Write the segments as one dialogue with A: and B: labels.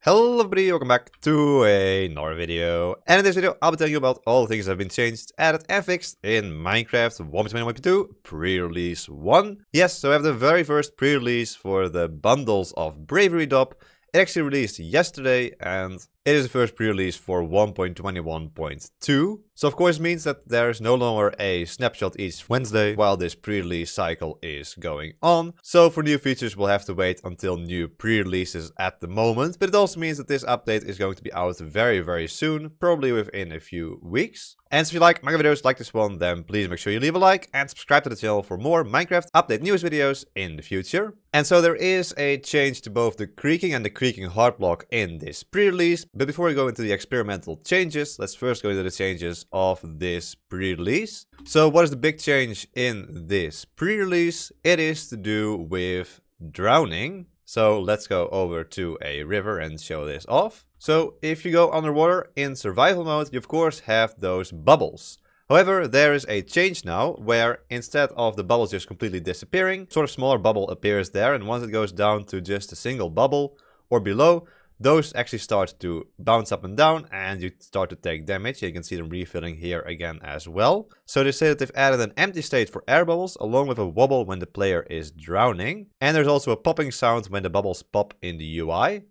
A: Hello everybody, welcome back to another video. And in this video, I'll be telling you about all the things that have been changed, added and fixed in Minecraft 1.21.2 pre-release 1. Yes, so I have the very first pre-release for the bundles of Bravery Dop. It actually released yesterday and it is the first pre-release for 1.21.2. So of course it means that there's no longer a snapshot each Wednesday while this pre-release cycle is going on. So for new features we'll have to wait until new pre-releases at the moment. But it also means that this update is going to be out very soon, probably within a few weeks. And so if you like Minecraft videos like this one, then please make sure you leave a like and subscribe to the channel for more Minecraft update news videos in the future. And so there is a change to both the creaking and the creaking hard block in this pre-release. But before we go into the experimental changes, let's first go into the changes of this pre-release. So what is the big change in this pre-release? It is to do with drowning. So let's go over to a river and show this off. So if you go underwater in survival mode, you of course have those bubbles. However, there is a change now where instead of the bubbles just completely disappearing, sort of smaller bubble appears there, and once it goes down to just a single bubble or below, those actually start to bounce up and down and you start to take damage. You can see them refilling here again as well. So they say that they've added an empty state for air bubbles along with a wobble when the player is drowning. And there's also a popping sound when the bubbles pop in the UI.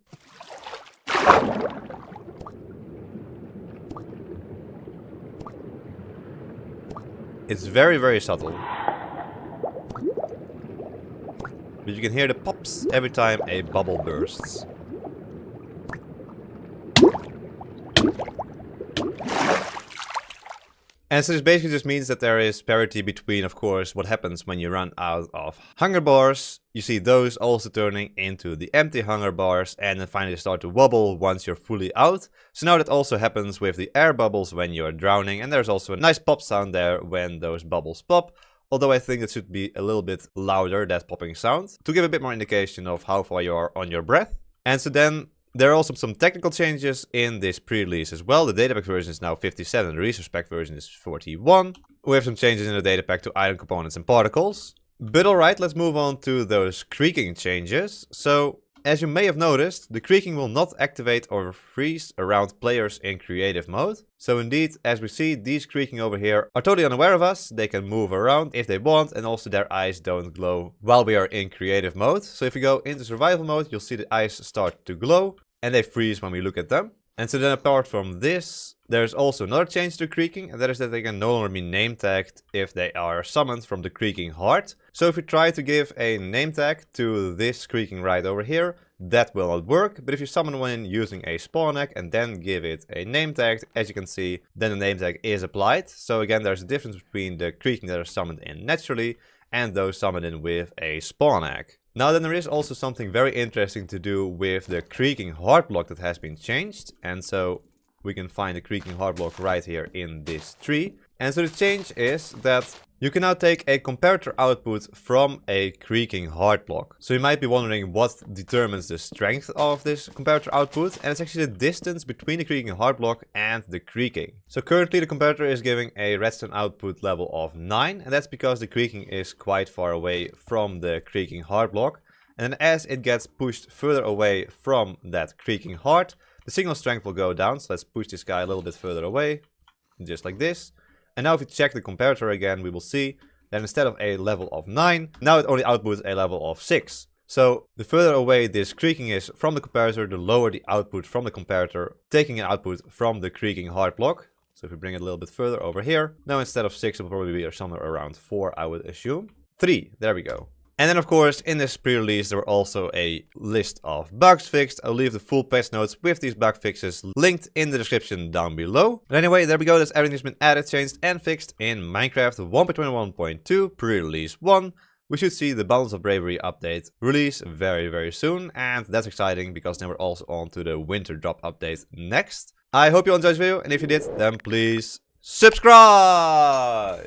A: It's very subtle. But you can hear the pops every time a bubble bursts. And so this basically just means that there is parity between, of course, what happens when you run out of hunger bars. You see those also turning into the empty hunger bars and then finally start to wobble once you're fully out. So now that also happens with the air bubbles when you're drowning, and there's also a nice pop sound there when those bubbles pop. Although I think it should be a little bit louder, that popping sound, to give a bit more indication of how far you are on your breath. And so then there are also some technical changes in this pre-release as well. The datapack version is now 57, the resource pack version is 41. We have some changes in the datapack to item components and particles. But alright, let's move on to those creaking changes. So, as you may have noticed, the creaking will not activate or freeze around players in creative mode. So indeed, as we see, these creaking over here are totally unaware of us. They can move around if they want, and also their eyes don't glow while we are in creative mode. So if you go into survival mode, you'll see the eyes start to glow and they freeze when we look at them. And so then apart from this, there's also another change to creaking, and that is that they can no longer be name tagged if they are summoned from the creaking heart. So if you try to give a name tag to this creaking right over here, that will not work. But if you summon one using a spawn egg and then give it a name tag, as you can see, then the name tag is applied. So again, there's a difference between the creaking that are summoned in naturally and those summoned in with a spawn egg. Now then there is also something very interesting to do with the creaking heart block that has been changed. And so we can find the creaking heart block right here in this tree. And so the change is that you can now take a comparator output from a creaking heart block. So you might be wondering what determines the strength of this comparator output, and it's actually the distance between the creaking heart block and the creaking. So currently the comparator is giving a redstone output level of 9, and that's because the creaking is quite far away from the creaking heart block. And then as it gets pushed further away from that creaking heart, the signal strength will go down. So let's push this guy a little bit further away, just like this. And now if we check the comparator again, we will see that instead of a level of 9, now it only outputs a level of 6. So the further away this creaking is from the comparator, the lower the output from the comparator, taking an output from the creaking heart block. So if we bring it a little bit further over here, now instead of 6, it will probably be somewhere around 4, I would assume. 3, there we go. And then of course, in this pre-release, there were also a list of bugs fixed. I'll leave the full patch notes with these bug fixes linked in the description down below. But anyway, there we go. That's everything that's been added, changed and fixed in Minecraft 1.21.2 pre-release 1. We should see the Bundles of Bravery update release very soon. And that's exciting because then we're also on to the Winter Drop update next. I hope you enjoyed this video, and if you did, then please subscribe!